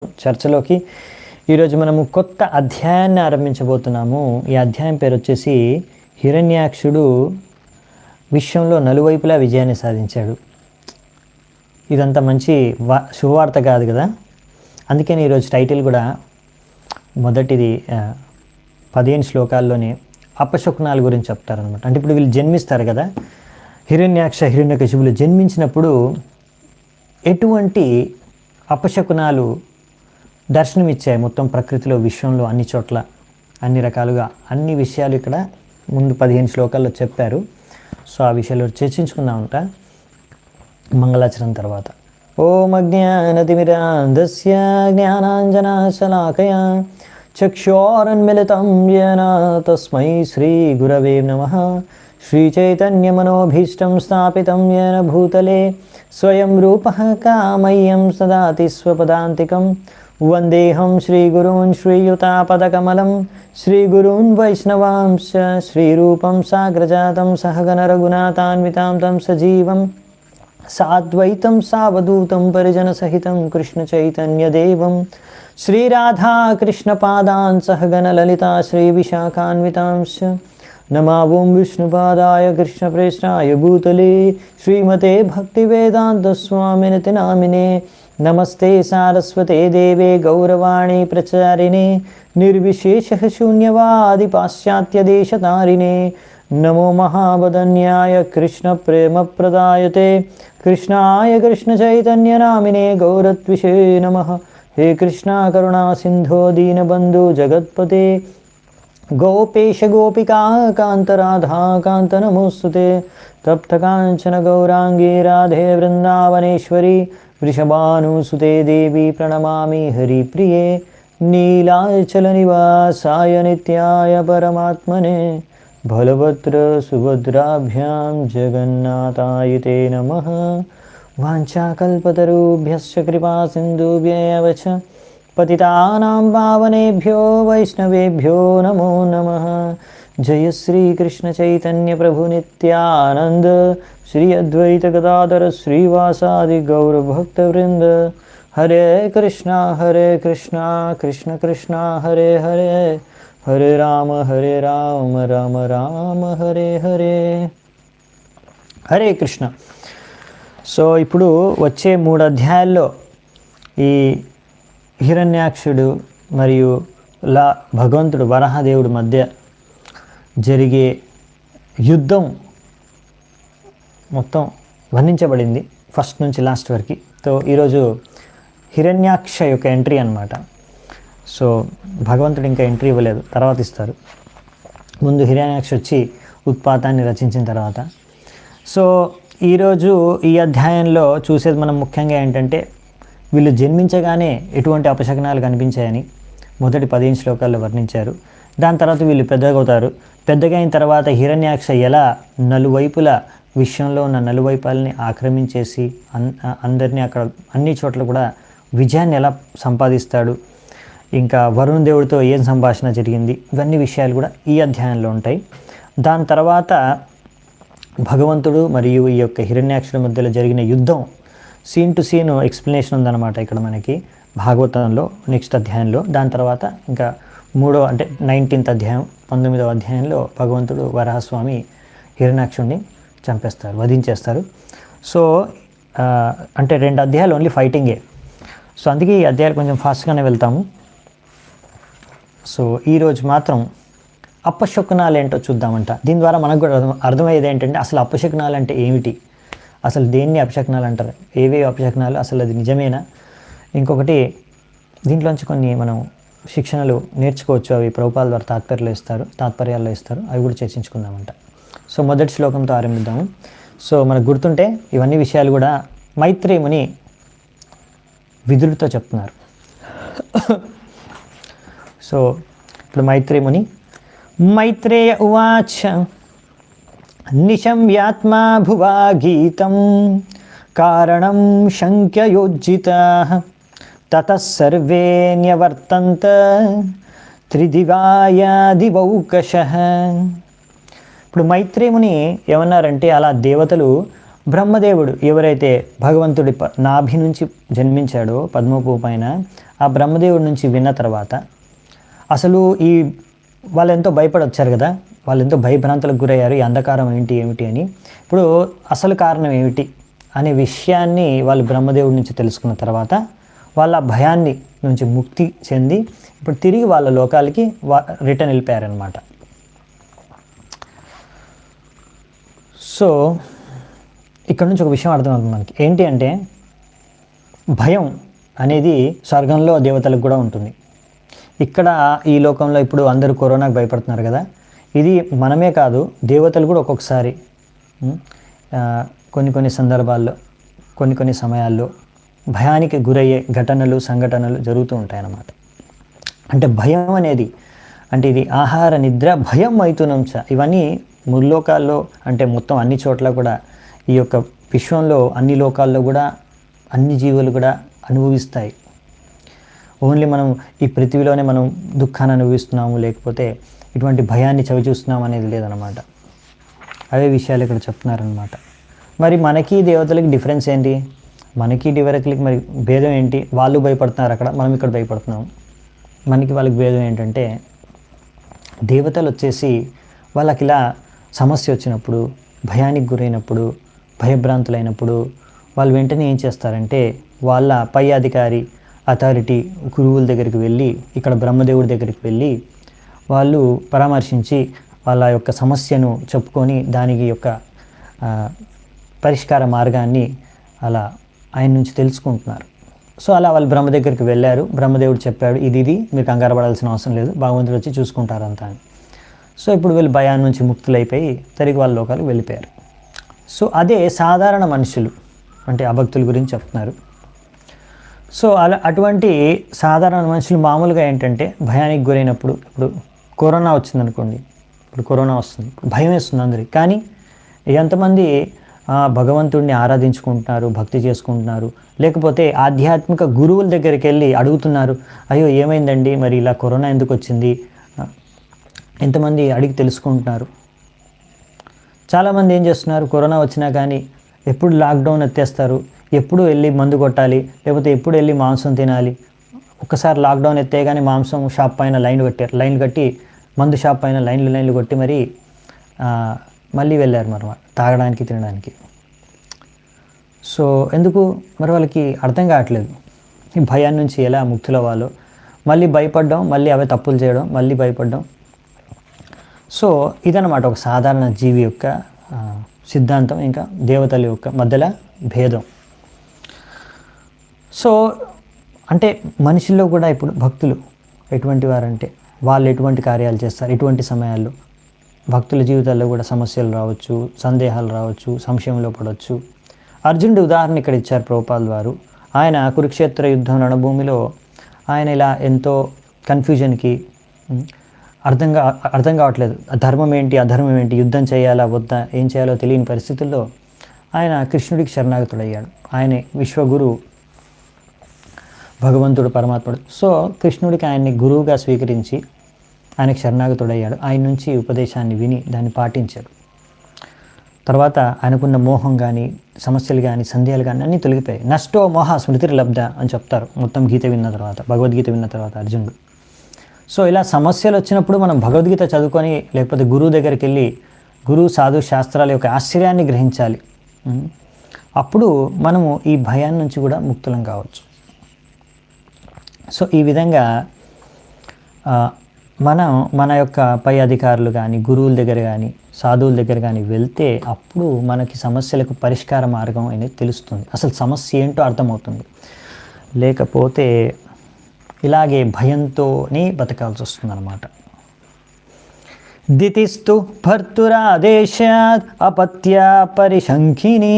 చర్చలోకి ఈరోజు మనము కొత్త అధ్యాయాన్ని ఆరంభించబోతున్నాము. ఈ అధ్యాయం పేరు వచ్చేసి హిరణ్యాక్షుడు విశ్వంలో నలువైపులా విజయాన్ని సాధించాడు. ఇదంతా మంచి శుభవార్త కాదు కదా. అందుకని ఈరోజు టైటిల్ కూడా మొదటిది 15 శ్లోకాల్లోనే అపశకునాల గురించి చెప్తారనమాట. అంటే ఇప్పుడు వీళ్ళు జన్మిస్తారు కదా, హిరణ్యాక్ష హిరణ్యకశిపులు జన్మించినప్పుడు ఎటువంటి అపశకునాలు దర్శనమిచ్చాయి మొత్తం ప్రకృతిలో, విశ్వంలో, అన్ని చోట్ల, అన్ని రకాలుగా అన్ని విషయాలు ఇక్కడ ముందు 15 శ్లోకాల్లో చెప్పారు. సో ఆ విషయాలు చర్చించుకుందామంట మంగళాచరణ తర్వాత. ఓం అజ్ఞానతిమిరాంధస్య జ్ఞానాంజనశలాకయా చక్షోరన్మిళితం యేన తస్మై శ్రీగురవే నమః. శ్రీచైతన్యమనోభీష్టం స్థాపితం యేన భూతలే స్వయం రూపః కామయ్యం సదాతి స్వపదాంతికం. వందేహం శ్రీగురూన్ శ్రీయుతాపదకమలం శ్రీగురూన్ వైష్ణవాంశ శ్రీరూపం సాగ్రజాతం సహగణ రఘునాథాన్వితాం తం సజీవం సాద్వైతం సావధూతం పరిజనసహితం కృష్ణచైతన్యదేవం శ్రీరాధాకృష్ణపాదాన్ సహగణ లలితా శ్రీవిశాఖాన్వితాంశ. నమో ఓం విష్ణుపాదాయ కృష్ణప్రేష్ఠాయ భూతలే శ్రీమతే భక్తివేదాంతస్వామినితి నామినే. నమస్తే సారస్వతే దేవే గౌరవాణి ప్రచారిణే నిర్విశేష శూన్యవాది పాశ్చాత్యదేశతారిణే. నమో మహావదన్యాయ కృష్ణ ప్రేమ ప్రదాయతే కృష్ణాయ కృష్ణ చైతన్య నామినే గౌరత్విషే నమః. హే కృష్ణ కరుణా సింధో దీనబంధు జగత్పతే గోపేశ గోపికా కాంత రాధా కాంత నమోస్తుతే. తప్త కాంచన గౌరాంగీ రాధే వృందావనేశ్వరి వృషభానుసుతే దేవి ప్రణమామి హరిప్రియే. నీలాచల నివాసాయ నిత్యాయ పరమాత్మనే బలభద్ర సుభద్రాభ్యాం జగన్నాథాయ తే నమః. వాంఛాకల్పతరుభ్యశ్చ కృపా సింధుభ్యేవ చ పతితానాం పావనేభ్యో వైష్ణవేభ్యో నమో నమః. జయ శ్రీ కృష్ణ చైతన్య ప్రభు నిత్యానంద శ్రీ అద్వైత గదాధర శ్రీవాసాది గౌరభక్తవృంద. హరే కృష్ణ కృష్ణ కృష్ణ హరే హరే హరే రామ రామ రామ హరే హరే. హరే కృష్ణ. సో ఇప్పుడు వచ్చే 3 అధ్యాయాల్లో ఈ హిరణ్యాక్షుడు మరియు భగవంతుడు వరాహదేవుడి మధ్య జరిగే యుద్ధం మొత్తం వర్ణించబడింది ఫస్ట్ నుంచి లాస్ట్ వరకు. సో ఈరోజు హిరణ్యాక్ష యొక్క ఎంట్రీ అన్నమాట. సో భగవంతుడు ఇంకా ఎంట్రీ ఇవ్వలేదు, తర్వాత ఇస్తారు. ముందు హిరణ్యాక్ష వచ్చి ఉత్పాతాన్ని రచించిన తర్వాత. సో ఈరోజు ఈ అధ్యాయంలో చూసేది మనం ముఖ్యంగా ఏంటంటే, వీళ్ళు జన్మించగానే ఎటువంటి అపశకనాలు కనిపించాయని మొదటి 15 శ్లోకాల్లో వర్ణించారు. దాని తర్వాత వీళ్ళు పెద్దగవుతారు. పెద్దగా అయిన తర్వాత హిరణ్యాక్ష ఎలా నలువైపుల విశ్వంలో ఉన్న నలువైపుల్ని ఆక్రమించేసి అందరినీ అక్కడ అన్ని చోట్ల కూడా విజయాన్ని ఎలా సంపాదిస్తాడు, ఇంకా వరుణ దేవుడితో ఏం సంభాషణ జరిగింది, ఇవన్నీ విషయాలు కూడా ఈ అధ్యాయంలో ఉంటాయి. దాని తర్వాత భగవంతుడు మరియు ఈ యొక్క హిరణ్యాక్షుడి మధ్యలో జరిగిన యుద్ధం సీన్ టు సీన్ ఎక్స్ప్లెనేషన్ ఉందన్నమాట ఇక్కడ మనకి భాగవతంలో నెక్స్ట్ అధ్యాయంలో. దాని తర్వాత ఇంకా 19వ అధ్యాయం 19వ అధ్యాయంలో భగవంతుడు వరాహస్వామి హిరణ్యాక్షుడిని చంపేస్తారు, వధించేస్తారు. సో అంటే 2 అధ్యాయాలు ఓన్లీ ఫైటింగే. సో అందుకే ఈ అధ్యాయాలు కొంచెం ఫాస్ట్గానే వెళ్తాము. సో ఈరోజు మాత్రం అపశకునాలు ఏంటో చూద్దామంట. దీని ద్వారా మనకు కూడా అర్థమయ్యేది ఏంటంటే అసలు అపశకునాలు అంటే ఏమిటి, అసలు దేన్ని అపశకునాలు అంటారు, ఏవే అపశకునాలు, అసలు అది నిజమేనా. ఇంకొకటి దీంట్లోంచి కొన్ని మనం శిక్షణలు నేర్చుకోవచ్చు, అవి ప్రభుపాల ద్వారా తాత్పర్యాల్లో ఇస్తారు, అవి కూడా చర్చించుకుందామంట. సో మొదటి శ్లోకంతో ఆరంభిద్దాము. సో మనకు గుర్తుంటే ఇవన్నీ విషయాలు కూడా మైత్రేయ ముని విదురుడితో చెప్తున్నారు. సో ఇప్పుడు మైత్రేయ ముని మైత్రేయ ఉవాచ నిశమ్యాత్మా భువా గీతం కారణం శంక్యయోజ్జితః తతః సర్వే న్యవర్తంత త్రిదివాయ దివౌకషః. ఇప్పుడు మైత్రేముని ఏమన్నారంటే, అలా దేవతలు బ్రహ్మదేవుడు ఎవరైతే భగవంతుడి నాభి నుంచి జన్మించాడో పద్మపు పైన, ఆ బ్రహ్మదేవుడి నుంచి విన్న తర్వాత అసలు ఈ వాళ్ళు ఎంతో భయపడి వచ్చారు కదా, వాళ్ళు ఎంతో భయభ్రాంతులకు గురయ్యారు, ఈ అంధకారం ఏంటి ఏమిటి అని. ఇప్పుడు అసలు కారణం ఏమిటి అనే విషయాన్ని వాళ్ళు బ్రహ్మదేవుడి నుంచి తెలుసుకున్న తర్వాత వాళ్ళ భయాన్ని నుంచి ముక్తి చెంది ఇప్పుడు తిరిగి వాళ్ళ లోకాలకి రిటర్న్ వెళ్ళిపోయారనమాట. సో ఇక్కడ నుంచి ఒక విషయం అర్థమవుతుంది మనకి. ఏంటి అంటే భయం అనేది స్వర్గంలో దేవతలకు కూడా ఉంటుంది. ఇక్కడ ఈ లోకంలో ఇప్పుడు అందరూ కరోనాకు భయపడుతున్నారు కదా, ఇది మనమే కాదు దేవతలు కూడా ఒక్కొక్కసారి కొన్ని సందర్భాల్లో కొన్ని సమయాల్లో భయానికి గురయ్యే ఘటనలు సంఘటనలు జరుగుతూ ఉంటాయన్నమాట. అంటే భయం అనేది అంటే ఇది ఆహార నిద్ర భయం మైథునంచ, ఇవన్నీ ముల్లోకాల్లో అంటే మొత్తం అన్ని చోట్ల కూడా ఈ యొక్క విశ్వంలో అన్ని లోకాల్లో కూడా అన్ని జీవులు కూడా అనుభవిస్తాయి. ఓన్లీ మనం ఈ పృథివీలోనే మనం దుఃఖాన్ని అనుభవిస్తున్నాము, లేకపోతే ఇటువంటి భయాన్ని చవిచూస్తున్నాము అనేది లేదనమాట. అవే విషయాలు ఇక్కడ చెప్తున్నారనమాట. మరి మనకి దేవతలకి డిఫరెన్స్ ఏంటి, మనకి దేవతలకి మరి భేదం ఏంటి? వాళ్ళు భయపడుతున్నారు అక్కడ, మనం ఇక్కడ భయపడుతున్నాము. మనకి వాళ్ళకి భేదం ఏంటంటే దేవతలు వచ్చేసి వాళ్ళకి ఇలా సమస్య వచ్చినప్పుడు, భయానికి గురైనప్పుడు, భయభ్రాంతులైనప్పుడు వాళ్ళు వెంటనే ఏం చేస్తారంటే వాళ్ళ పై అధికారి అథారిటీ గురువుల దగ్గరికి వెళ్ళి, ఇక్కడ బ్రహ్మదేవుడి దగ్గరికి వెళ్ళి వాళ్ళు పరామర్శించి వాళ్ళ యొక్క సమస్యను చెప్పుకొని దానికి యొక్క పరిష్కార మార్గాన్ని అలా ఆయన నుంచి తెలుసుకుంటున్నారు. సో అలా వాళ్ళు బ్రహ్మ దగ్గరికి వెళ్ళారు. బ్రహ్మదేవుడు చెప్పాడు, ఇది మీరు కంగారు పడాల్సిన అవసరం లేదు, భగవంతుడు వచ్చి చూసుకుంటారంతా అని. సో ఇప్పుడు వీళ్ళు భయాన్ని నుంచి ముక్తులైపోయి తిరిగి వాళ్ళ లోకాలకు వెళ్ళిపోయారు. సో అదే సాధారణ మనుషులు అంటే అభక్తుల గురించి చెప్తున్నారు. సో అలా అటువంటి సాధారణ మనుషులు మామూలుగా ఏంటంటే భయానికి గురైనప్పుడు, ఇప్పుడు కరోనా వచ్చిందనుకోండి, ఇప్పుడు కరోనా వస్తుంది, భయం వేస్తుంది అందరికి. కానీ ఎంతమంది భగవంతుడిని ఆరాధించుకుంటున్నారు, భక్తి చేసుకుంటున్నారు, లేకపోతే ఆధ్యాత్మిక గురువుల దగ్గరికి వెళ్ళి అడుగుతున్నారు, అయ్యో ఏమైందండి మరి ఇలా కరోనా ఎందుకు వచ్చింది, ఎంతమంది అడిగి తెలుసుకుంటున్నారు. చాలామంది ఏం చేస్తున్నారు, కరోనా వచ్చినా కానీ ఎప్పుడు లాక్డౌన్ ఎత్తేస్తారు, ఎప్పుడు వెళ్ళి మందు కొట్టాలి, లేకపోతే ఎప్పుడు వెళ్ళి మాంసం తినాలి. ఒక్కసారి లాక్డౌన్ ఎత్తే కానీ మాంసం షాప్ పైన లైన్లు కట్టి మందు షాప్ పైన లైన్లు కొట్టి మరి మళ్ళీ వెళ్ళారు మరి తాగడానికి తినడానికి. సో ఎందుకు మరి వాళ్ళకి అర్థం కావట్లేదు ఈ భయాన్ని నుంచి ఎలా ముక్తులవ్వాలో. మళ్ళీ భయపడడం, మళ్ళీ అవే తప్పులు చేయడం, మళ్ళీ భయపడడం. సో ఇదన్నమాట ఒక సాధారణ జీవి యొక్క సిద్ధాంతం, ఇంకా దేవతల యొక్క మధ్యలో భేదం. సో అంటే మనుషుల్లో కూడా ఇప్పుడు భక్తులు ఎటువంటి వారంటే వాళ్ళు ఎటువంటి కార్యాలు చేస్తారు, ఎటువంటి సమయాల్లో భక్తుల జీవితాల్లో కూడా సమస్యలు రావచ్చు, సందేహాలు రావచ్చు, సంశయంలో పడవచ్చు. అర్జునుడి ఉదాహరణ ఇక్కడ ఇచ్చారు ప్రభుపాల్ వారు. ఆయన కురుక్షేత్ర యుద్ధం రణభూమిలో ఆయన ఇలా ఎంతో కన్ఫ్యూజన్కి అర్థం కావట్లేదు, ధర్మం ఏంటి అధర్మం ఏంటి, యుద్ధం చేయాలా వద్దా, ఏం చేయాలో తెలియని పరిస్థితుల్లో ఆయన కృష్ణుడికి శరణాగతుడయ్యాడు. ఆయనే విశ్వగురు భగవంతుడు పరమాత్ముడు. సో కృష్ణుడికి ఆయన్ని గురువుగా స్వీకరించి ఆయనకు శరణాగతుడయ్యాడు. ఆయన నుంచి ఉపదేశాన్ని విని దాన్ని పాటించాడు. తర్వాత ఆయనకున్న మోహం కానీ సమస్యలు కానీ సందేహాలు కానీ అన్నీ తొలగిపోయాయి. నష్టో మోహ స్మృతిర్ లబ్ధ అని చెప్తారు మొత్తం గీత విన్న తర్వాత, భగవద్గీత విన్న తర్వాత అర్జునుడు. సో ఇలా సమస్యలు వచ్చినప్పుడు మనం భగవద్గీత చదువుకొని లేకపోతే గురువు దగ్గరికి వెళ్ళి గురువు సాధు శాస్త్రాల యొక్క ఆశ్చర్యాన్ని గ్రహించాలి. అప్పుడు మనము ఈ భయాన్ని నుంచి కూడా ముక్తులం కావచ్చు. సో ఈ విధంగా మనం మన యొక్క పై అధికారులు కానీ గురువుల దగ్గర కానీ సాధువుల దగ్గర కానీ వెళ్తే అప్పుడు మనకి సమస్యలకు పరిష్కార మార్గం అనేది తెలుస్తుంది, అసలు సమస్య ఏంటో అర్థమవుతుంది. లేకపోతే ఇలాగే భయంతోనే బతకాల్సి వస్తుంది అన్నమాట. దితిస్తు భర్తురాదేశాత్ అపత్య పరిశంఖిని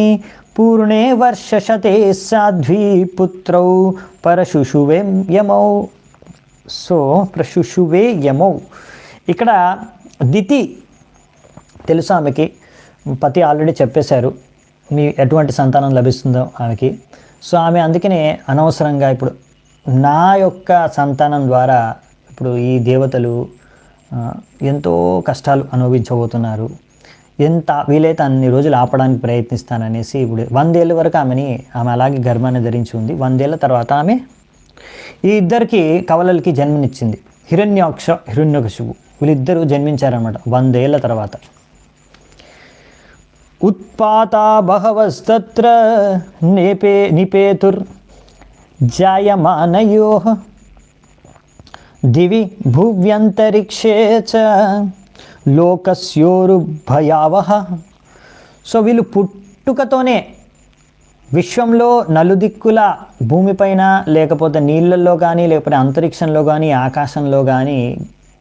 పూర్ణే వర్షశతే సాధ్వీ పుత్రౌ పరశుషువే యమౌ. సో ప్రశుషువే యమౌ, ఇక్కడ దితి తెలుసు ఆమెకి, పతి ఆల్రెడీ చెప్పేశారు మీ ఎటువంటి సంతానం లభిస్తుందో ఆమెకి. సో ఆమె అందుకనే అనవసరంగా ఇప్పుడు నా యొక్క సంతానం ద్వారా ఇప్పుడు ఈ దేవతలు ఎంతో కష్టాలు అనుభవించబోతున్నారు, ఎంత వీలైతే అన్ని రోజులు ఆపడానికి ప్రయత్నిస్తాననేసి ఇప్పుడు 100 ఏళ్ళ వరకు ఆమె అలాగే గర్భాన్ని ధరించి ఉంది. 100 ఏళ్ళ తర్వాత ఆమె ఈ ఇద్దరికి కవలలకి జన్మనిచ్చింది. హిరణ్యాక్ష, హిరణ్యకశిపు వీళ్ళిద్దరూ జన్మించారన్నమాట 100 ఏళ్ల తర్వాత. ఉత్పాతా బహవస్తత్ర నిపేతుర్ జాయమానయోః దివి భువ్యంతరిక్షే చ లోకస్యోరుభయావహ. సో వీళ్ళు పుట్టుకతోనే విశ్వంలో నలుదిక్కుల భూమిపైన, లేకపోతే నీళ్ళల్లో కానీ, లేకపోతే అంతరిక్షంలో కానీ, ఆకాశంలో కానీ,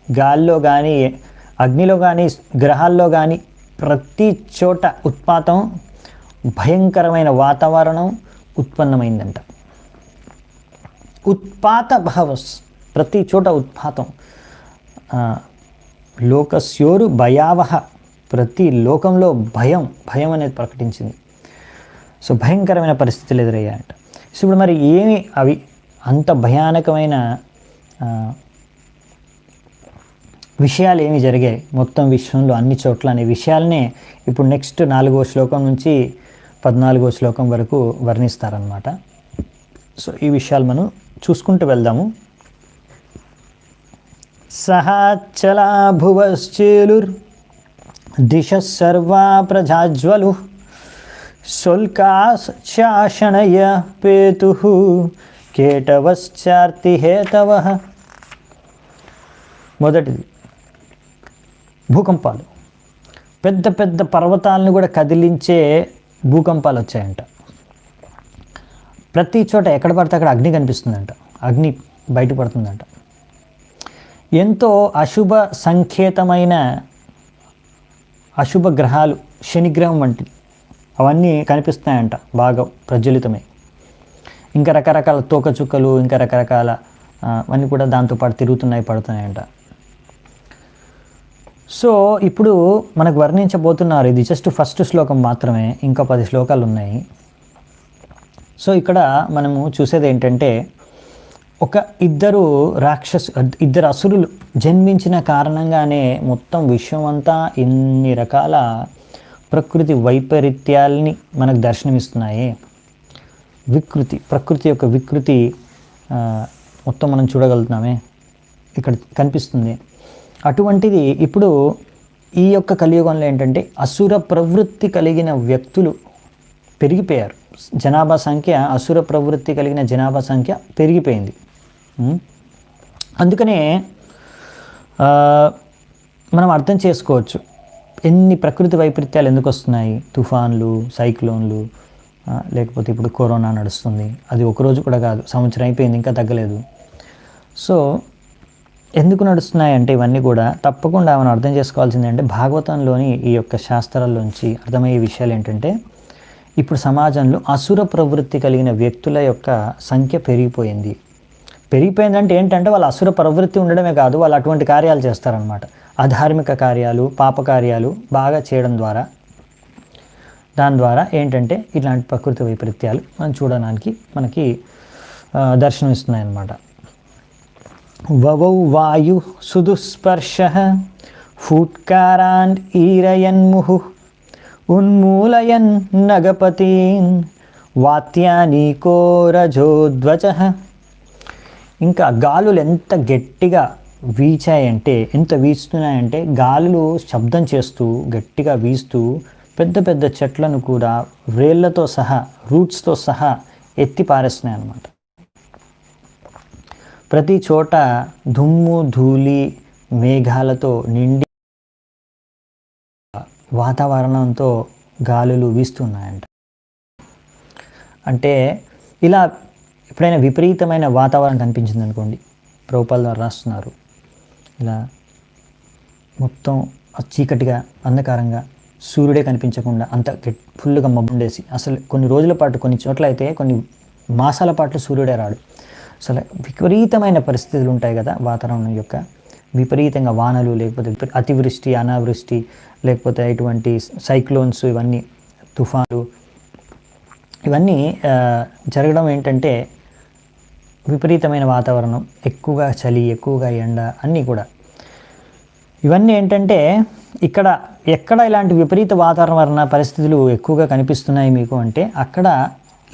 గాల్లో కానీ, అగ్నిలో కానీ, గ్రహాల్లో కానీ ప్రతి చోట ఉత్పాతం, భయంకరమైన వాతావరణం ఉత్పన్నమైందంట. ఉత్పాత భవస్, ప్రతి చోట ఉత్పాతం. లోకస్యోరు భయావహ, ప్రతి లోకంలో భయం అనేది ప్రకటించింది. సో భయంకరమైన పరిస్థితులు ఎదురయ్యాయంట. సో ఇప్పుడు మరి ఏమి అవి అంత భయానకమైన విషయాలు ఏమి జరిగాయి మొత్తం విశ్వంలో అన్ని చోట్ల అనే విషయాలనే ఇప్పుడు నెక్స్ట్ 4వ శ్లోకం నుంచి 14వ శ్లోకం వరకు వర్ణిస్తారనమాట. సో ఈ విషయాలు మనం చూసుకుంటూ వెళ్దాము. సహాచలా భువశ్చేలుర్ దిశ సర్వా ప్రజాజ్వలు శుల్కాశాసనయ పేతు కేటవశ్చార్తిహేతవః. మొదటిది భూకంపాలు. పెద్ద పెద్ద పర్వతాలను కూడా కదిలించే భూకంపాలు వచ్చాయంట. ప్రతి చోట ఎక్కడ పడితే అక్కడ అగ్ని కనిపిస్తుందంట, అగ్ని బయటపడుతుందంట. ఎంతో అశుభ సంకేతమైన అశుభ గ్రహాలు, శనిగ్రహం వంటివి అవన్నీ కనిపిస్తాయంట, బాగా ప్రజ్వలితమై. ఇంకా రకరకాల తోకచుక్కలు, ఇంకా రకరకాల అవన్నీ కూడా దాంతోపాటు తిరుగుతున్నాయి, పడుతున్నాయంట. సో ఇప్పుడు మనకు వర్ణించబోతున్నారు, ఇది జస్ట్ ఫస్ట్ శ్లోకం మాత్రమే, ఇంకా 10 శ్లోకాలు ఉన్నాయి. సో ఇక్కడ మనము చూసేది ఏంటంటే, ఇద్దరు అసురులు జన్మించిన కారణంగానే మొత్తం విశ్వం అంతా ఇన్ని రకాల ప్రకృతి వైపరీత్యాలని మనకు దర్శనమిస్తున్నాయి. ప్రకృతి యొక్క వికృతి మొత్తం మనం చూడగలుగుతున్నామే, ఇక్కడ కనిపిస్తుంది. అటువంటిది ఇప్పుడు ఈ యొక్క కలియుగంలో ఏంటంటే అసుర ప్రవృత్తి కలిగిన వ్యక్తులు పెరిగిపోయారు. జనాభా సంఖ్య, అసుర ప్రవృత్తి కలిగిన జనాభా సంఖ్య పెరిగిపోయింది. అందుకనే మనం అర్థం చేసుకోవచ్చు ఎన్ని ప్రకృతి వైపరీత్యాలు ఎందుకు వస్తున్నాయి. తుఫాన్లు, సైక్లోన్లు, లేకపోతే ఇప్పుడు కరోనా నడుస్తుంది, అది ఒకరోజు కూడా కాదు, సంవత్సరం అయిపోయింది, ఇంకా తగ్గలేదు. సో ఎందుకు నడుస్తున్నాయి అంటే ఇవన్నీ కూడా తప్పకుండా మనం అర్థం చేసుకోవాల్సింది అంటే భాగవతంలోని ఈ యొక్క శాస్త్రాల్లోంచి అర్థమయ్యే విషయాలు ఏంటంటే, ఇప్పుడు సమాజంలో అసుర ప్రవృత్తి కలిగిన వ్యక్తుల యొక్క సంఖ్య పెరిగిపోయిందంటే ఏంటంటే వాళ్ళు అసుర ప్రవృత్తి ఉండడమే కాదు, వాళ్ళు అటువంటి కార్యాలు చేస్తారనమాట. అధార్మిక కార్యాలు, పాపకార్యాలు బాగా చేయడం ద్వారా, దాని ద్వారా ఏంటంటే ఇలాంటి ప్రకృతి వైపరీత్యాలు మనం చూడడానికి మనకి దర్శనం ఇస్తున్నాయి అన్నమాట. వవౌ వాయు సుదుస్పర్శ ఫూట్కారాన్ ఈరయన్ముహు ఉన్మూలయన్ నగపతీన్ వాత్యానీకో రజోధ్వజ. ఇంకా గాలులు ఎంత గట్టిగా వీచాయంటే, ఎంత వీస్తున్నాయంటే, గాలులు శబ్దం చేస్తూ గట్టిగా వీస్తూ పెద్ద పెద్ద చెట్లను కూడా వ్రేళ్లతో సహా, రూట్స్తో సహా ఎత్తి పారేస్తున్నాయి అన్నమాట. ప్రతి చోట దుమ్ము, ధూళి, మేఘాలతో నిండి వాతావరణంతో గాలులు వీస్తున్నాయంట. అంటే ఇలా ఎప్పుడైనా విపరీతమైన వాతావరణం కనిపించింది అనుకోండి, ప్రభుపాల్ ద్వారా రాస్తున్నారు, ఇలా మొత్తం చీకటిగా, అంధకారంగా, సూర్యుడే కనిపించకుండా అంత ఫుల్గా మబ్బుండేసి, అసలు కొన్ని రోజుల పాటు, కొన్ని చోట్ల అయితే కొన్ని మాసాల పాటు సూర్యుడే రాడు. అసలు విపరీతమైన పరిస్థితులు ఉంటాయి కదా వాతావరణం యొక్క. విపరీతంగా వానలు, లేకపోతే అతివృష్టి, అనావృష్టి, లేకపోతే ఇటువంటి సైక్లోన్స్, ఇవన్నీ తుఫాన్లు, ఇవన్నీ జరగడం ఏంటంటే విపరీతమైన వాతావరణం, ఎక్కువగా చలి, ఎక్కువగా ఎండ, అన్నీ కూడా. ఇవన్నీ ఏంటంటే ఎక్కడ ఇలాంటి విపరీత వాతావరణ పరిస్థితులు ఎక్కువగా కనిపిస్తున్నాయి మీకు అంటే, అక్కడ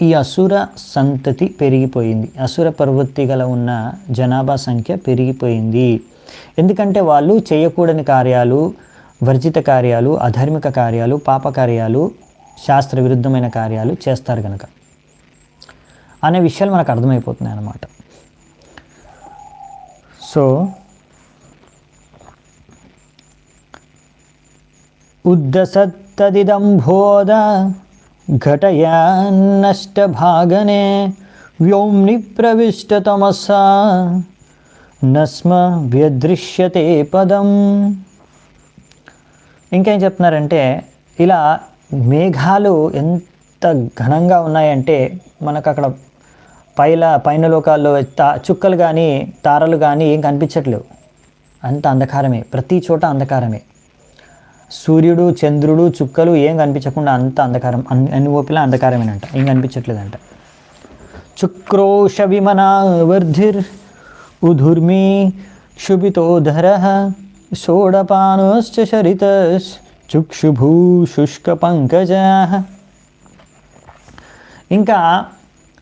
ఈ అసుర సంతతి పెరిగిపోయింది. అసుర ప్రవృత్తి గల ఉన్న జనాభా సంఖ్య పెరిగిపోయింది. ఎందుకంటే వాళ్ళు చేయకూడని కార్యాలు, వర్జిత కార్యాలు, అధార్మిక కార్యాలు, పాప కార్యాలు, శాస్త్ర విరుద్ధమైన కార్యాలు చేస్తారు కనుక అనే విషయాలు మనకు అర్థమైపోతున్నాయి అన్నమాట. సో ఉద్దసత్తదిదంభోద ఘటయాన్నష్టభాగనే వ్యోమ్ని ప్రవిష్టతమసా నస్మ వ్యదృశ్యతే పదం. ఇంకేం చెప్తున్నారంటే, ఇలా మేఘాలు ఎంత ఘనంగా ఉన్నాయంటే మనకు అక్కడ పైన లోకాల్లో చుక్కలు కానీ తారలు కానీ ఏం కనిపించట్లేవు. అంత అంధకారమే, ప్రతి చోట అంధకారమే. సూర్యుడు, చంద్రుడు, చుక్కలు ఏం కనిపించకుండా అంత అంధకారం, అన్ని ఓపిలా అంధకారమేనంట, ఏం కనిపించట్లేదంట. చుక్రోష విమనా వర్ధిర్ ఉధుర్మీ క్షుభితోధర షోడపానశ్చ శరితస్ చుక్షుభూ శుష్క పంకజ. ఇంకా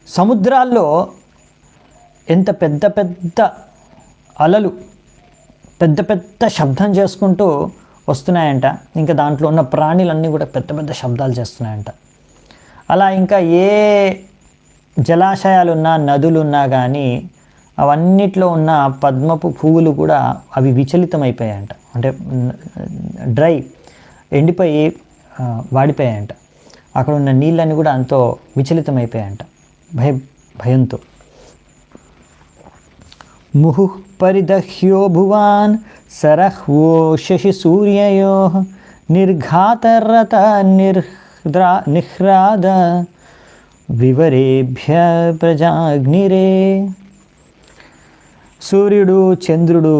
సముద్రాల్లో ఎంత పెద్ద పెద్ద అలలు పెద్ద పెద్ద శబ్దం చేసుకుంటూ వస్తున్నాయంట. ఇంకా దాంట్లో ఉన్న ప్రాణులన్నీ కూడా పెద్ద పెద్ద శబ్దాలు చేస్తున్నాయంట. అలా ఇంకా ఏ జలాశయాలున్నా నదులున్నా కానీ అవన్నిట్లో ఉన్న పద్మపు పువ్వులు కూడా అవి విచలితమైపోయాయంట. అంటే డ్రై ఎండిపోయి వాడిపోయాయంట. అక్కడ ఉన్న నీళ్ళన్నీ కూడా అంతో విచలితమైపోయాయంట భయంతో. ముహు పరిదహ్యో భువాన్ సరహ్వో శశి సూర్యయో నిర్ఘాతరత నిహ్రాద వివరేభ్య ప్రజాగ్నిరే. సూర్యుడు, చంద్రుడు,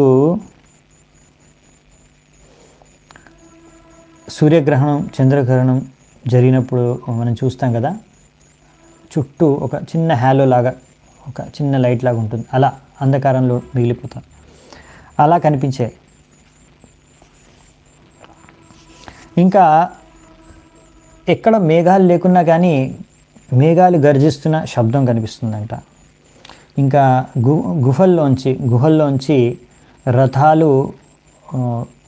సూర్యగ్రహణం, చంద్రగ్రహణం జరిగినప్పుడు మనం చూస్తాం కదా, చుట్టూ ఒక చిన్న హ్యాలో లాగా, ఒక చిన్న లైట్ లాగా ఉంటుంది. అలా అంధకారంలో మిగిలిపోతాం. అలా కనిపించాయి. ఇంకా ఎక్కడ మేఘాలు లేకున్నా కానీ మేఘాలు గర్జిస్తున్న శబ్దం కనిపిస్తుందంట. ఇంకా గుహల్లోంచి రథాలు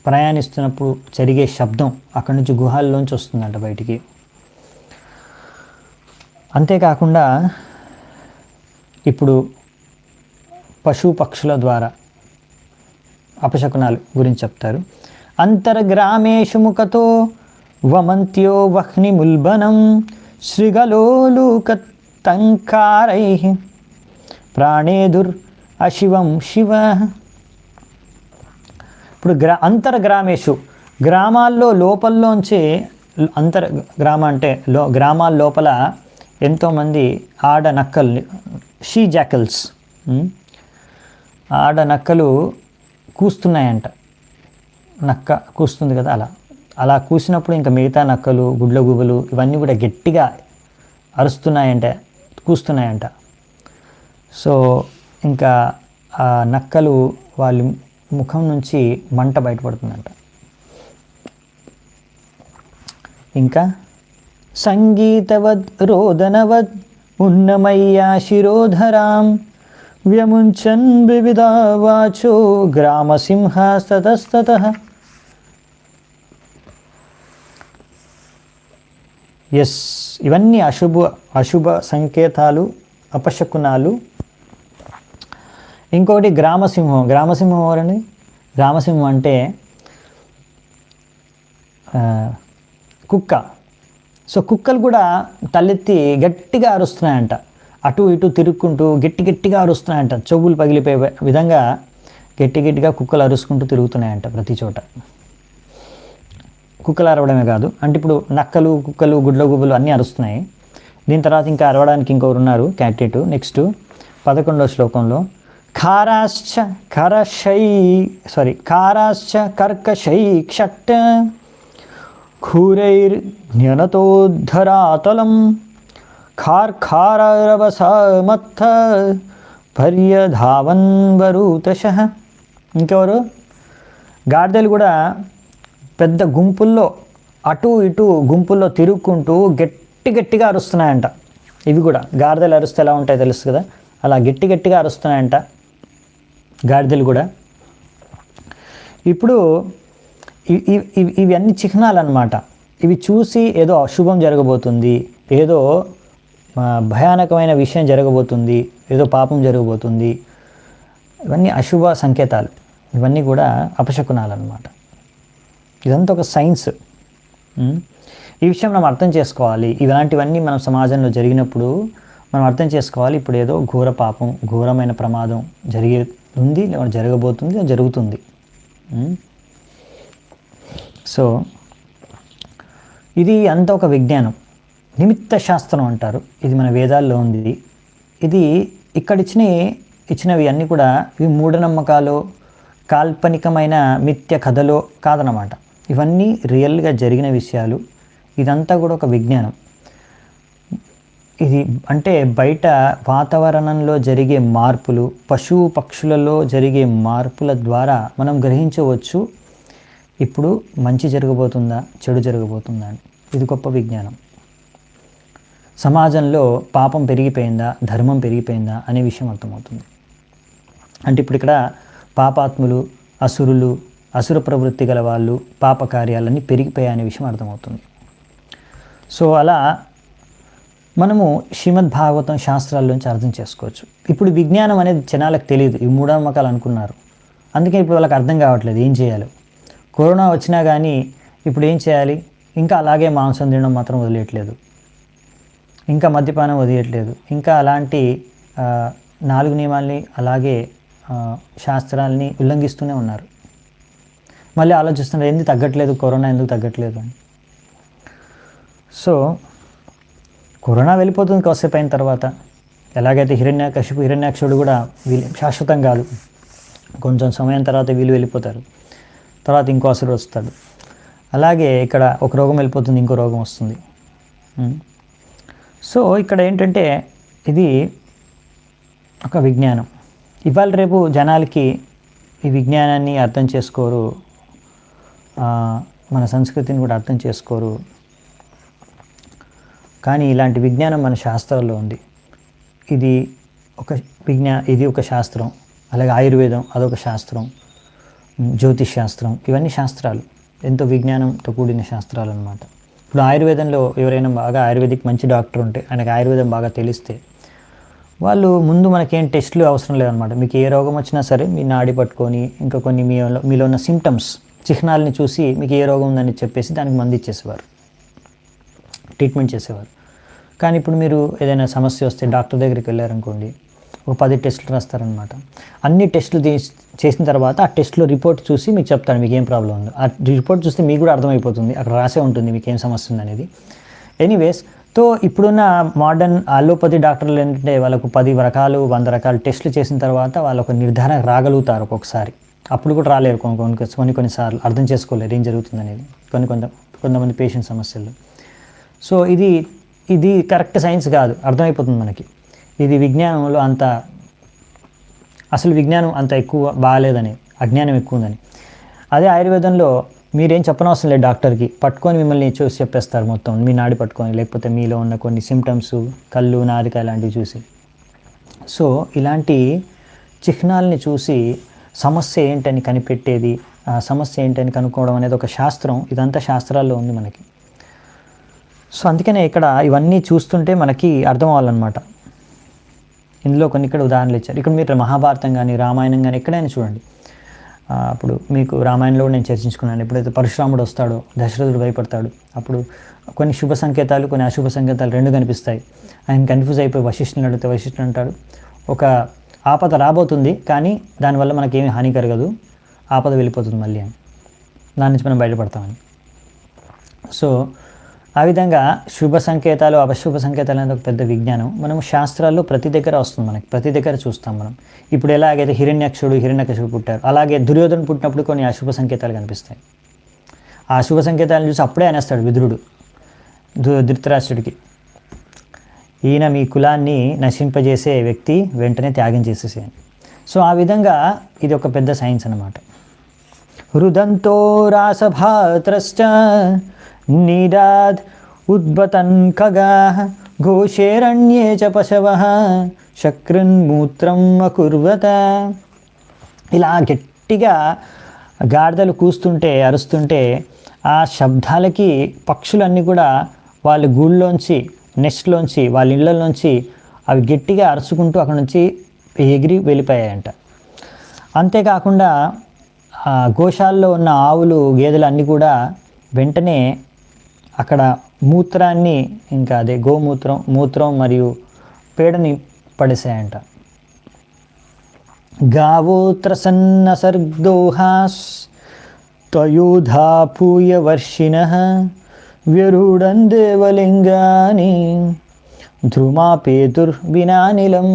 ప్రయాణిస్తున్నప్పుడు జరిగే శబ్దం అక్కడి నుంచి గుహల్లోంచి వస్తుందంట బయటికి. అంతేకాకుండా ఇప్పుడు పశు పక్షుల ద్వారా అపశకునాలు గురించి చెప్తారు. అంతర్గ్రామేషు ముఖతో వమంత్యో వహ్ని ముల్బనం శృగలోలుకతంకారై ప్రాణేదుర్ అశివం శివ. ఇప్పుడు అంతర్గ్రామేషు, గ్రామాల్లో లోపల్లోంచి, గ్రామ అంటే గ్రామాల లోపల ఎంతోమంది ఆడ నక్కలు, షీ జాకల్స్, ఆడ నక్కలు కూస్తున్నాయంట. నక్క కూస్తుంది కదా, అలా కూసినప్పుడు ఇంకా మిగతా నక్కలు, గుడ్లగూబలు ఇవన్నీ కూడా గట్టిగా అరుస్తున్నాయంట, కూస్తున్నాయంట. సో ఇంకా ఆ నక్కలు వాళ్ళ ముఖం నుంచి మంట బయటపడుతుందంట. ఇంకా సంగీతవద్ రోదనవద్ ఉన్నమయ్యా శిరోధరాం వ్యముంచన్ వివిధా వాచో గ్రామసింహస్తతస్తతః. ఎస్, ఇవన్నీ అశుభ సంకేతాలు, అపశకునాలు. ఇంకోటి గ్రామసింహం. గ్రామసింహం ఎవరండి? గ్రామసింహం అంటే కుక్క. సో కుక్కలు కూడా తలెత్తి గట్టిగా అరుస్తున్నాయంట, అటు ఇటు తిరుక్కుంటూ గట్టిగా అరుస్తున్నాయంట. చెవులు పగిలిపోయే విధంగా గట్టిగా కుక్కలు అరుచుకుంటూ తిరుగుతున్నాయంట ప్రతి చోట. కుక్కలు అరవడమే కాదు, అంటే ఇప్పుడు నక్కలు, కుక్కలు, గుడ్లగూబలు అన్నీ అరుస్తున్నాయి. దీని తర్వాత ఇంకా అరవడానికి ఇంకొకరు ఉన్నారు, క్యాటెట్. నెక్స్ట్ 11వ శ్లోకంలో ఖారాశ్చ కర్కశై క్షట్ట ఖూరైర్జ్ఞనతోద్ధరాతలం ఖార్ఖారవసమత్థ పర్యధావన్ వరూతశః. ఇంకెవరు? గాడిదలు కూడా పెద్ద గుంపుల్లో అటు ఇటు గుంపుల్లో తిరుక్కుంటూ గట్టిగా అరుస్తున్నాయంట. ఇవి కూడా గాడిదలు అరుస్తే ఎలా ఉంటాయో తెలుసు కదా, అలా గట్టి గట్టిగా అరుస్తున్నాయంట గాడిదలు కూడా. ఇప్పుడు ఇవన్నీ చిహ్నాలు అన్నమాట. ఇవి చూసి ఏదో అశుభం జరగబోతుంది, ఏదో భయానకమైన విషయం జరగబోతుంది, ఏదో పాపం జరగబోతుంది, ఇవన్నీ అశుభ సంకేతాలు, ఇవన్నీ కూడా అపశకునాలు అన్నమాట. ఇదంతా ఒక సైన్స్. ఈ విషయం మనం అర్థం చేసుకోవాలి. ఇలాంటివన్నీ మనం సమాజంలో జరిగినప్పుడు మనం అర్థం చేసుకోవాలి, ఇప్పుడు ఏదో ఘోర పాపం, ఘోరమైన ప్రమాదం ఉంది, లేదా జరగబోతుంది, జరుగుతుంది. సో ఇది అంత ఒక విజ్ఞానం, నిమిత్త శాస్త్రం అంటారు. ఇది మన వేదాల్లో ఉంది. ఇది ఇక్కడ ఇచ్చినవి అన్నీ కూడా ఇవి మూఢనమ్మకాలు, కాల్పనికమైన మిథ్య కథలో కాదనమాట. ఇవన్నీ రియల్గా జరిగిన విషయాలు. ఇదంతా కూడా ఒక విజ్ఞానం. ఇది అంటే బయట వాతావరణంలో జరిగే మార్పులు, పశువు పక్షులలో జరిగే మార్పుల ద్వారా మనం గ్రహించవచ్చు ఇప్పుడు మంచి జరగబోతుందా, చెడు జరగబోతుందా అని. ఇది గొప్ప విజ్ఞానం. సమాజంలో పాపం పెరిగిపోయిందా, ధర్మం పెరిగిపోయిందా అనే విషయం అర్థమవుతుంది. అంటే ఇప్పుడు ఇక్కడ పాపాత్ములు, అసురులు, అసుర ప్రవృత్తి గల వాళ్ళు, పాప కార్యాలన్నీ పెరిగిపోయాయనే విషయం అర్థమవుతుంది. సో అలా మనము శ్రీమద్ భాగవతం శాస్త్రాల్లోంచి అర్థం చేసుకోవచ్చు. ఇప్పుడు విజ్ఞానం అనేది జనాలకు తెలియదు, ఈ మూఢనమ్మకాలు అనుకున్నారు. అందుకే ఇప్పుడు వాళ్ళకి అర్థం కావట్లేదు ఏం చేయాలో. కరోనా వచ్చినా కానీ ఇప్పుడు ఏం చేయాలి, ఇంకా అలాగే మాంసం తినడం మాత్రం వదిలేయట్లేదు, ఇంకా మద్యపానం వదిలేయట్లేదు, ఇంకా అలాంటి 4 నియమాల్ని అలాగే శాస్త్రాలని ఉల్లంఘిస్తూనే ఉన్నారు. మళ్ళీ ఆలోచిస్తున్నారు ఎందుకు తగ్గట్లేదు, కరోనా ఎందుకు తగ్గట్లేదు అని. సో కరోనా వెళ్ళిపోతుంది కాసేపు అయిన తర్వాత. ఎలాగైతే హిరణ్యాక్షుడు కూడా శాశ్వతం కాదు, కొంచెం సమయం తర్వాత వీళ్ళు వెళ్ళిపోతారు, తర్వాత ఇంకో అసురుడు వస్తాడు. అలాగే ఇక్కడ ఒక రోగం వెళ్ళిపోతుంది, ఇంకో రోగం వస్తుంది. సో ఇక్కడ ఏంటంటే ఇది ఒక విజ్ఞానం. ఇవాళ రేపు జనాలకి ఈ విజ్ఞానాన్ని అర్థం చేసుకోరు, మన సంస్కృతిని కూడా అర్థం చేసుకోరు. కానీ ఇలాంటి విజ్ఞానం మన శాస్త్రాల్లో ఉంది. ఇది ఒక శాస్త్రం. అలాగే ఆయుర్వేదం అదొక శాస్త్రం, జ్యోతిష్ శాస్త్రం, ఇవన్నీ శాస్త్రాలు, ఎంతో విజ్ఞానంతో కూడిన శాస్త్రాలు అన్నమాట. ఇప్పుడు ఆయుర్వేదంలో ఎవరైనా బాగా ఆయుర్వేదిక్ మంచి డాక్టర్ ఉంటే, ఆయనకు ఆయుర్వేదం బాగా తెలిస్తే, వాళ్ళు ముందు మనకేం టెస్టులు అవసరం లేదనమాట. మీకు ఏ రోగం వచ్చినా సరే మీ నాడి పట్టుకొని ఇంకా కొన్ని మీలో ఉన్న సిమ్టమ్స్, చిహ్నాలని చూసి మీకు ఏ రోగం ఉందని చెప్పేసి దానికి మందు ఇచ్చేసేవారు, ట్రీట్మెంట్ చేసేవారు. కానీ ఇప్పుడు మీరు ఏదైనా సమస్య వస్తే డాక్టర్ దగ్గరికి వెళ్ళారనుకోండి, ఒక 10 టెస్టులు రాస్తారనమాట. అన్ని టెస్టులు చేసిన తర్వాత ఆ టెస్ట్లో రిపోర్ట్ చూసి మీకు చెప్తాడు మీకు ఏం ప్రాబ్లం ఉందో. ఆ రిపోర్ట్ చూస్తే మీకు కూడా అర్థమైపోతుంది, అక్కడ రాసే ఉంటుంది మీకు ఏం సమస్య ఉంది అనేది. ఎనీవేస్, తో ఇప్పుడున్న మోడర్న్ అలోపతి డాక్టర్లు ఏంటంటే వాళ్ళకు 10 రకాలు 100 రకాల టెస్టులు చేసిన తర్వాత వాళ్ళు ఒక నిర్ధారణ రాగలుగుతారు ఒక్కొక్కసారి. అప్పుడు కూడా రాలేరు కొన్నిసార్లు, అర్థం చేసుకోలేరు ఏం జరుగుతుంది అనేది కొంతమంది పేషెంట్ సమస్యలు. సో ఇది కరెక్ట్ సైన్స్ కాదు, అర్థమైపోతుంది మనకి. ఇది విజ్ఞానంలో అసలు విజ్ఞానం అంత ఎక్కువ బాగాలేదని, అజ్ఞానం ఎక్కువ ఉందని. అదే ఆయుర్వేదంలో మీరేం చెప్పనవసరం లేదు, డాక్టర్కి పట్టుకొని మిమ్మల్ని చూసి చెప్పేస్తారు మొత్తం, మీ నాడి పట్టుకొని, లేకపోతే మీలో ఉన్న కొన్ని సిమ్టమ్స్, కళ్ళు, నారిక ఇలాంటివి చూసి. సో ఇలాంటి చిహ్నాలని చూసి సమస్య ఏంటని కనిపెట్టేది, ఆ సమస్య ఏంటని కనుక్కోవడం అనేది ఒక శాస్త్రం. ఇదంతా శాస్త్రాల్లో ఉంది మనకి. సో అందుకనే ఇక్కడ ఇవన్నీ చూస్తుంటే మనకి అర్థం అవ్వాలన్నమాట. ఇందులో ఇక్కడ ఉదాహరణలు ఇచ్చారు. ఇక్కడ మీరు మహాభారతం కానీ రామాయణం కానీ ఎక్కడైనా చూడండి. అప్పుడు మీకు రామాయణంలో నేను చర్చించుకున్నాను, ఎప్పుడైతే పరశురాముడు వస్తాడో దశరథుడు భయపడతాడు. అప్పుడు కొన్ని శుభ సంకేతాలు, కొన్ని అశుభ సంకేతాలు రెండు కనిపిస్తాయి. ఆయన కన్ఫ్యూజ్ అయిపోయి వశిష్ఠుని అడిగితే వశిష్ఠుడు అంటాడు, ఒక ఆపద రాబోతుంది కానీ దానివల్ల మనకేమీ హాని కలగదు, ఆపద వెళ్ళిపోతుంది మళ్ళీ అని, దాని నుంచి మనం బయటపడతామని. సో ఆ విధంగా శుభ సంకేతాలు, అపశుభ సంకేతాలు అనేది ఒక పెద్ద విజ్ఞానం. మనం శాస్త్రాల్లో ప్రతి దగ్గర వస్తుంది, మనకి ప్రతి దగ్గర చూస్తాం మనం. ఇప్పుడు ఎలాగైతే హిరణ్యకశిపుడు పుట్టారు, అలాగే దుర్యోధన పుట్టినప్పుడు కొన్ని అశుభ సంకేతాలు కనిపిస్తాయి. ఆ శుభ సంకేతాలను చూసి అప్పుడే అనేస్తాడు విదురుడు ధృతరాష్ట్రుడికి, ఈయన మీ కులాన్ని నశింపజేసే వ్యక్తి, వెంటనే త్యాగం చేసేసేయండి. సో ఆ విధంగా ఇది ఒక పెద్ద సైన్స్ అన్నమాట. హృదంతో రాసభాత్రశ్చ నీరాద్ ఉద్భతన్ ఖగా ఘోషేరణ్యే చ పశవః శక్రున్మూత్రం అకుర్వత. ఇలా గట్టిగా గాడిదలు కూస్తుంటే అరుస్తుంటే ఆ శబ్దాలకి పక్షులన్నీ కూడా వాళ్ళ గూళ్ళలోంచి నెస్ట్లోంచి వాళ్ళ ఇళ్ళలోంచి అవి గట్టిగా అరుచుకుంటూ అక్కడ నుంచి ఎగిరి వెళ్ళిపోయాయంట. అంతేకాకుండా గోశాలలో ఉన్న ఆవులు గేదెలు అన్నీ కూడా వెంటనే అక్కడ మూత్రాన్ని, ఇంకా అదే మూత్రం మరియు పేడని పడేసాయంట. గావోత్ర సన్నసర్గోహాస్ త్వయోధాపూయ వర్షిణః వ్యరూఢం దేవలింగాని ధ్రుమాపేతుర్వినానిలం.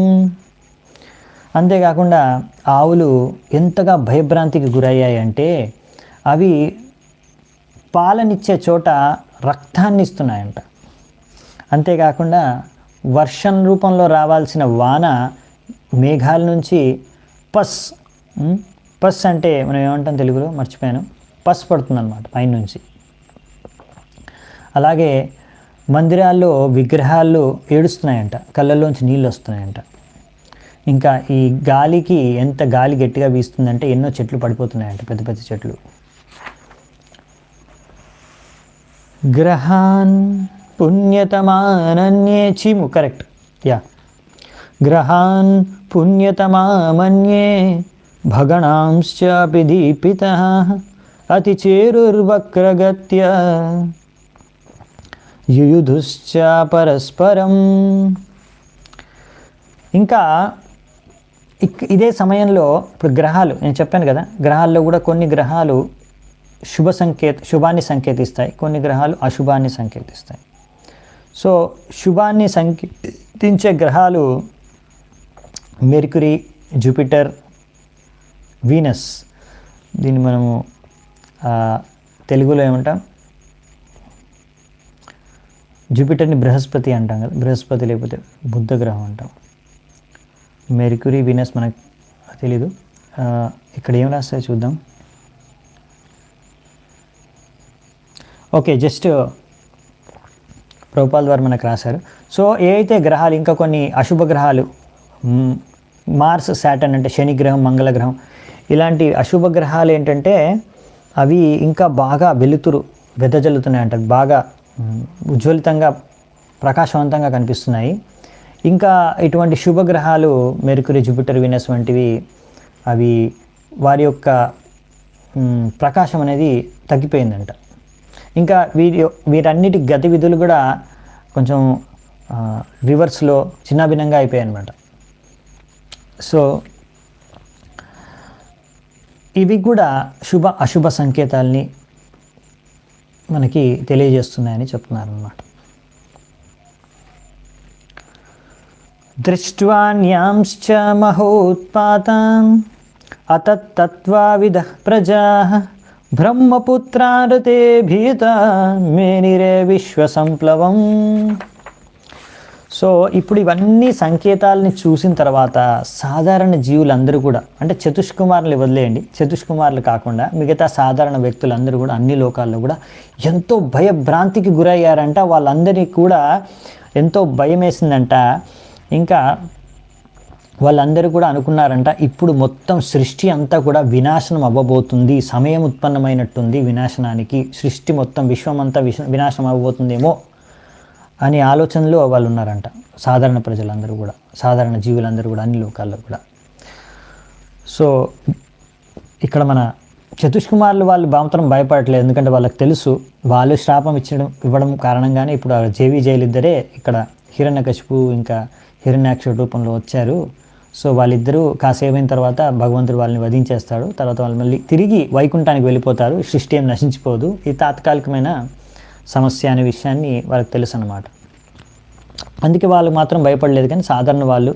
అంతేకాకుండా ఆవులు ఎంతగా భయభ్రాంతికి గురయ్యాయంటే అవి పాలనిచ్చే చోట రక్తాన్ని ఇస్తున్నాయంట. అంతేకాకుండా వర్షం రూపంలో రావాల్సిన వాన మేఘాల నుంచి పస్ అంటే మనం ఏమంటాం తెలుగులో మర్చిపోయాను, పస్ పడుతుందన్నమాట పైనుంచి. అలాగే మందిరాల్లో విగ్రహాలు ఏడుస్తున్నాయంట, కళ్ళల్లోంచి నీళ్ళు వస్తున్నాయంట. ఇంకా ఈ గాలికి ఎంత గాలి గట్టిగా వీస్తుందంటే ఎన్నో చెట్లు పడిపోతున్నాయంట, పెద్ద పెద్ద చెట్లు. గ్రహాన్ పుణ్యతమానన్యే చీము కరెక్ట్ గ్రహాన్ పుణ్యతమామన్యే భగణాంశ్చాపి దీపితః అతిచేరుర్వక్రగత్య యుయుధుశ్చ పరస్పరం. ఇంకా ఇదే సమయంలో ఇప్పుడు గ్రహాలు నేను చెప్పాను కదా, గ్రహాల్లో కూడా కొన్ని గ్రహాలు శుభాన్ని సంకేతిస్తాయి, కొన్ని గ్రహాలు అశుభాన్ని సంకేతిస్తాయి. సో శుభాన్ని సంకేతించే గ్రహాలు మెర్క్యూరీ, జూపిటర్, వీనస్. దీన్ని మనము తెలుగులో ఏమంటాం, జూపిటర్ని బృహస్పతి అంటాం కదా, బృహస్పతి లేకపోతే బుధ గ్రహం అంటాం. మెర్క్యూరీ, వీనస్ మనకు తెలీదు. ఇక్కడ ఏం రాస్తాయో చూద్దాం. ఓకే, జస్ట్ ప్రభుపాల్ ద్వారా మనకు రాశారు. సో ఏ అయితే గ్రహాలు, ఇంకా కొన్ని అశుభ గ్రహాలు, మార్స్, శాటర్న్ అంటే శని గ్రహం, మంగళ గ్రహం, ఇలాంటి అశుభ గ్రహాలు ఏంటంటే అవి ఇంకా బాగా వెదజల్లుతున్నాయంట, బాగా ఉజ్వలితంగా ప్రకాశవంతంగా కనిపిస్తున్నాయి. ఇంకా ఇటువంటి శుభగ్రహాలు మెర్క్యూరీ, జూపిటర్, వీనస్ వంటివి అవి వారి యొక్క ప్రకాశం అనేది తగ్గిపోయిందంట. ఇంకా వీరన్నిటి గతివిధులు కూడా కొంచెం రివర్స్లో చిన్నాభిన్నంగా అయిపోయాయి అన్నమాట. సో ఇవి కూడా శుభ అశుభ సంకేతాలని మనకి తెలియజేస్తున్నాయని చెప్తున్నారన్నమాట. దృష్ట్వాన్యాంశ్చ మహోత్పాతాన్ అతత్తత్వావిదః ప్రజాః బ్రహ్మపుత్రారతే భీత మేనిరే విశ్వసంప్లవం. సో ఇప్పుడు ఇవన్నీ సంకేతాలని చూసిన తర్వాత సాధారణ జీవులందరూ కూడా, అంటే చతుష్కుమారులు వదిలేయండి, చతుష్కుమారులు కాకుండా మిగతా సాధారణ వ్యక్తులందరూ కూడా అన్ని లోకాల్లో కూడా ఎంతో భయభ్రాంతికి గురయ్యారంట. వాళ్ళందరికీ కూడా ఎంతో భయం వేసిందంట. ఇంకా వాళ్ళందరూ కూడా అనుకున్నారంట, ఇప్పుడు మొత్తం సృష్టి అంతా కూడా వినాశనం అవ్వబోతుంది, సమయం ఉత్పన్నమైనట్టుంది వినాశనానికి, సృష్టి మొత్తం విశ్వం అంతా వినాశనం అవ్వబోతుందేమో అనే ఆలోచనలో వాళ్ళు ఉన్నారంట. సాధారణ ప్రజలందరూ కూడా, సాధారణ జీవులందరూ కూడా అన్ని లోకాల్లో కూడా. సో ఇక్కడ మన చతుష్కుమారులు వాళ్ళు మాత్రం భయపడట్లేదు, ఎందుకంటే వాళ్ళకి తెలుసు వాళ్ళు శాపం ఇవ్వడం కారణంగానే ఇప్పుడు జేవి జైలిద్దరే ఇక్కడ హిరణ్యకశిపు ఇంకా హిరణ్యాక్ష రూపంలో వచ్చారు. సో వాళ్ళిద్దరూ కాసేపైన తర్వాత భగవంతుడు వాళ్ళని వధించేస్తాడు. తర్వాత వాళ్ళు మళ్ళీ తిరిగి వైకుంఠానికి వెళ్ళిపోతారు. సృష్టి ఏం నశించిపోదు, ఇది తాత్కాలికమైన సమస్య అనే విషయాన్ని వాళ్ళకి తెలుసు అన్నమాట. అందుకే వాళ్ళు మాత్రం భయపడలేదు, కానీ సాధారణ వాళ్ళు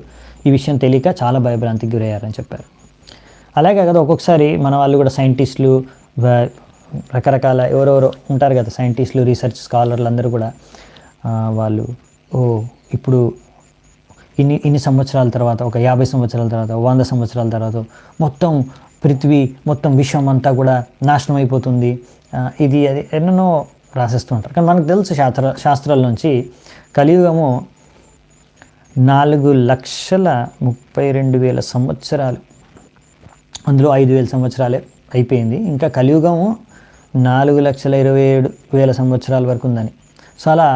ఈ విషయం తెలియక చాలా భయభ్రాంతికి గురయ్యారని చెప్పారు. అలాగే కదా ఒక్కొక్కసారి మన వాళ్ళు కూడా సైంటిస్టులు, రకరకాల ఎవరెవరో ఉంటారు కదా సైంటిస్టులు, రీసెర్చ్ స్కాలర్లు అందరూ కూడా వాళ్ళు ఇప్పుడు ఇన్ని సంవత్సరాల తర్వాత, ఒక 50 సంవత్సరాల తర్వాత, 100 సంవత్సరాల తర్వాత మొత్తం పృథ్వీ, మొత్తం విశ్వం అంతా కూడా నాశనం అయిపోతుంది, ఇది అది ఎన్నెన్నో రాసేస్తూ ఉంటారు. కానీ మనకు తెలుసు శాస్త్రాల నుంచి కలియుగము 4,32,000 సంవత్సరాలు, అందులో 5,000 సంవత్సరాలే అయిపోయింది. ఇంకా కలియుగము 4,27,000 సంవత్సరాల వరకు ఉందని. సో అలా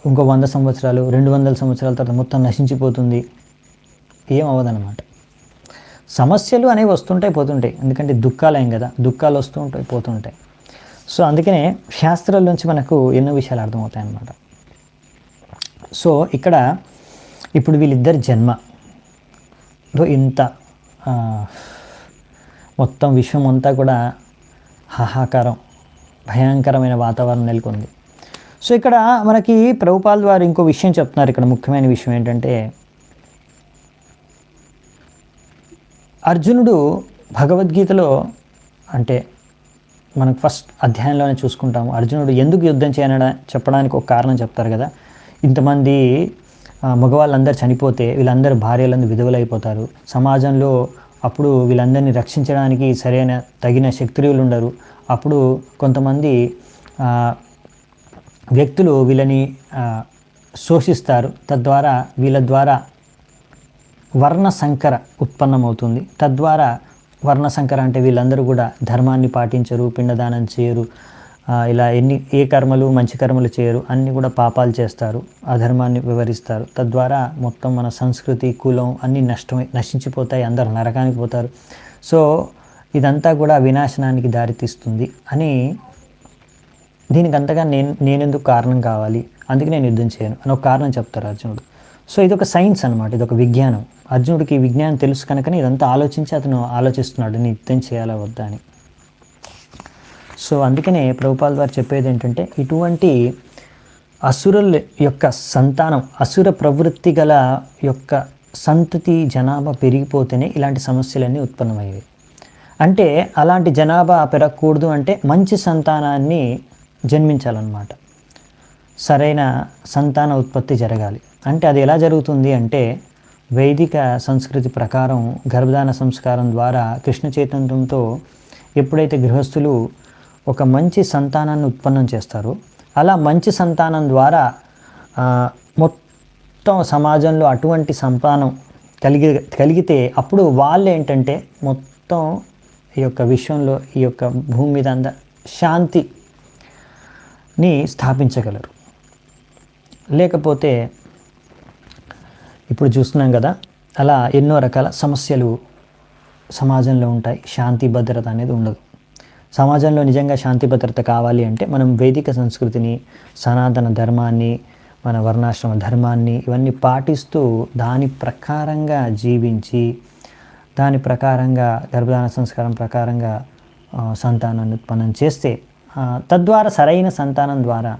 ఇంకో 100 సంవత్సరాలు 200 సంవత్సరాల తర్వాత మొత్తం నశించిపోతుంది, ఏం అవ్వదన్నమాట. సమస్యలు అనేవి వస్తుంటాయి పోతుంటాయి, ఎందుకంటే దుఃఖాలయం కదా, దుఃఖాలు వస్తూ ఉంటాయి పోతుంటాయి. సో అందుకనే శాస్త్రాల నుంచి మనకు ఎన్నో విషయాలు అర్థమవుతాయి అన్నమాట. సో ఇక్కడ ఇప్పుడు వీళ్ళిద్దరి జన్మలో ఇంత మొత్తం విశ్వం అంతా కూడా హాహాకారం, భయంకరమైన వాతావరణం నెలకొంది. సో ఇక్కడ మనకి ప్రభుపాల్ వారు ఇంకో విషయం చెప్తున్నారు. ఇక్కడ ముఖ్యమైన విషయం ఏంటంటే, అర్జునుడు భగవద్గీతలో, అంటే మనకు ఫస్ట్ అధ్యాయంలోనే చూసుకుంటాము, అర్జునుడు ఎందుకు యుద్ధం చేయనడా చెప్పడానికి ఒక కారణం చెప్తారు కదా. ఇంతమంది మగవాళ్ళందరూ చనిపోతే వీళ్ళందరూ భార్యలందరూ విధవులైపోతారు, సమాజంలో అప్పుడు వీళ్ళందరినీ రక్షించడానికి సరైన తగిన శక్తులు ఉండరు. అప్పుడు కొంతమంది వ్యక్తులు వీళ్ళని శోషిస్తారు, తద్వారా వీళ్ళ ద్వారా వర్ణ సంకర ఉత్పన్నమవుతుంది. తద్వారా వర్ణ సంకర అంటే వీళ్ళందరూ కూడా ధర్మాన్ని పాటించరు, పిండదానం చేయరు, ఇలా ఏ కర్మలు మంచి కర్మలు చేయరు, అన్నీ కూడా పాపాలు చేస్తారు, అధర్మాన్ని వివరిస్తారు. తద్వారా మొత్తం మన సంస్కృతి కులం అన్నీ నశించిపోతాయి, అందరు నరకానికి పోతారు. సో ఇదంతా కూడా వినాశనానికి దారితీస్తుంది అని, దీనికి అంతగా నేనెందుకు కారణం కావాలి, అందుకే నేను యుద్ధం చేయను అని ఒక కారణం చెప్తారు అర్జునుడు. సో ఇది ఒక సైన్స్ అనమాట, ఇది ఒక విజ్ఞానం. అర్జునుడికి విజ్ఞానం తెలుసు కనుకనే ఇదంతా ఆలోచించి అతను ఆలోచిస్తున్నాడు, నేను యుద్ధం చేయాలా వద్దా అని. సో అందుకనే ప్రభుపాల్ వారు చెప్పేది ఏంటంటే, ఇటువంటి అసురుల యొక్క సంతానం, అసుర ప్రవృత్తి గల యొక్క సంతతి జనాభా పెరిగిపోతేనే ఇలాంటి సమస్యలన్నీ ఉత్పన్నమయ్యేవి. అంటే అలాంటి జనాభా పెరగకూడదు అంటే మంచి సంతానాన్ని జన్మించాలన్నమాట, సరైన సంతాన ఉత్పత్తి జరగాలి. అంటే అది ఎలా జరుగుతుంది అంటే, వైదిక సంస్కృతి ప్రకారం గర్భధాన సంస్కారం ద్వారా కృష్ణ చైతన్యంతో ఎప్పుడైతే గృహస్థులు ఒక మంచి సంతానాన్ని ఉత్పన్నం చేస్తారో, అలా మంచి సంతానం ద్వారా మొత్తం సమాజంలో అటువంటి సంతానం కలిగితే అప్పుడు వాళ్ళు ఏంటంటే మొత్తం ఈ యొక్క విశ్వంలో, ఈ యొక్క భూమి మీద అంతా శాంతిని స్థాపించగలరు. లేకపోతే ఇప్పుడు చూస్తున్నాం కదా, అలా ఎన్నో రకాల సమస్యలు సమాజంలో ఉంటాయి, శాంతి భద్రత అనేది ఉండదు. సమాజంలో నిజంగా శాంతి భద్రత కావాలి అంటే మనం వైదిక సంస్కృతిని, సనాతన ధర్మాన్ని, మన వర్ణాశ్రమ ధర్మాన్ని ఇవన్నీ పాటిస్తూ దాని ప్రకారంగా జీవించి, దాని ప్రకారంగా గర్భధాన సంస్కారం ప్రకారంగా సంతానాన్ని ఉత్పన్నం చేస్తే, తద్వారా సరైన సంతానం ద్వారా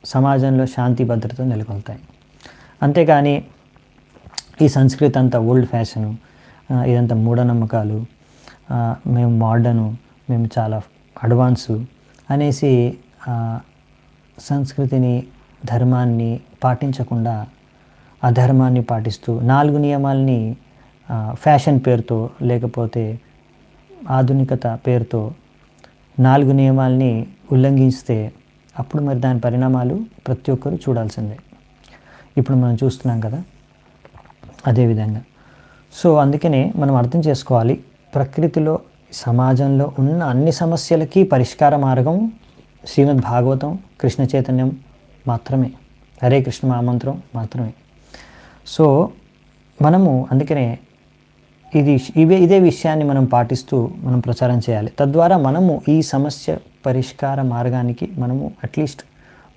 సమాజంలో శాంతి భద్రత నెలకొల్తాయి. అంతేకాని ఈ సంస్కృతి అంతా ఓల్డ్ ఫ్యాషను, ఇదంతా మూఢనమ్మకాలు, మేము మోడర్ను, మేము చాలా అడ్వాన్సు అనేసి సంస్కృతిని ధర్మాన్ని పాటించకుండా అధర్మాన్ని పాటిస్తూ 4 నియమాల్ని ఫ్యాషన్ పేరుతో లేకపోతే ఆధునికత పేరుతో 4 నియమాల్ని ఉల్లంఘిస్తే అప్పుడు మరి దాని పరిణామాలు ప్రతి ఒక్కరూ చూడాల్సిందే. ఇప్పుడు మనం చూస్తున్నాం కదా అదేవిధంగా. సో అందుకనే మనం అర్థం చేసుకోవాలి, ప్రకృతిలో సమాజంలో ఉన్న అన్ని సమస్యలకి పరిష్కార మార్గం శ్రీమద్ భాగవతం, కృష్ణ చైతన్యం మాత్రమే, హరే కృష్ణ మహామంత్రం మాత్రమే. సో మనము అందుకనే ఇదే విషయాన్ని మనం పాటిస్తూ మనం ప్రచారం చేయాలి. తద్వారా మనము ఈ సమస్య పరిష్కార మార్గానికి మనము అట్లీస్ట్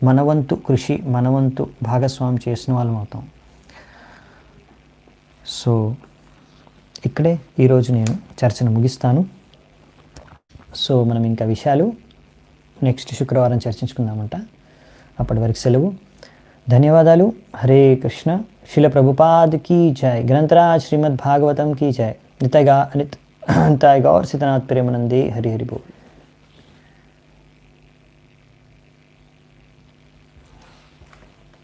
మనవంతు కృషి, మనవంతు భాగస్వామి చేసిన వాళ్ళం అవుతాం. సో ఇక్కడే ఈరోజు నేను చర్చను ముగిస్తాను. సో మనం ఇంకా విషయాలు నెక్స్ట్ శుక్రవారం చర్చించుకుందామంట. అప్పటి వరకు సెలవు. ధన్యవాదాలు. హరే కృష్ణ. శిల ప్రభుపాద్ కీ జై. గ్రంథరాజ్ శ్రీమద్ భాగవతం కీ జై. నితయ గౌర్ సీతనాథ్ ప్రేమానందే. హరి హరి బోల్.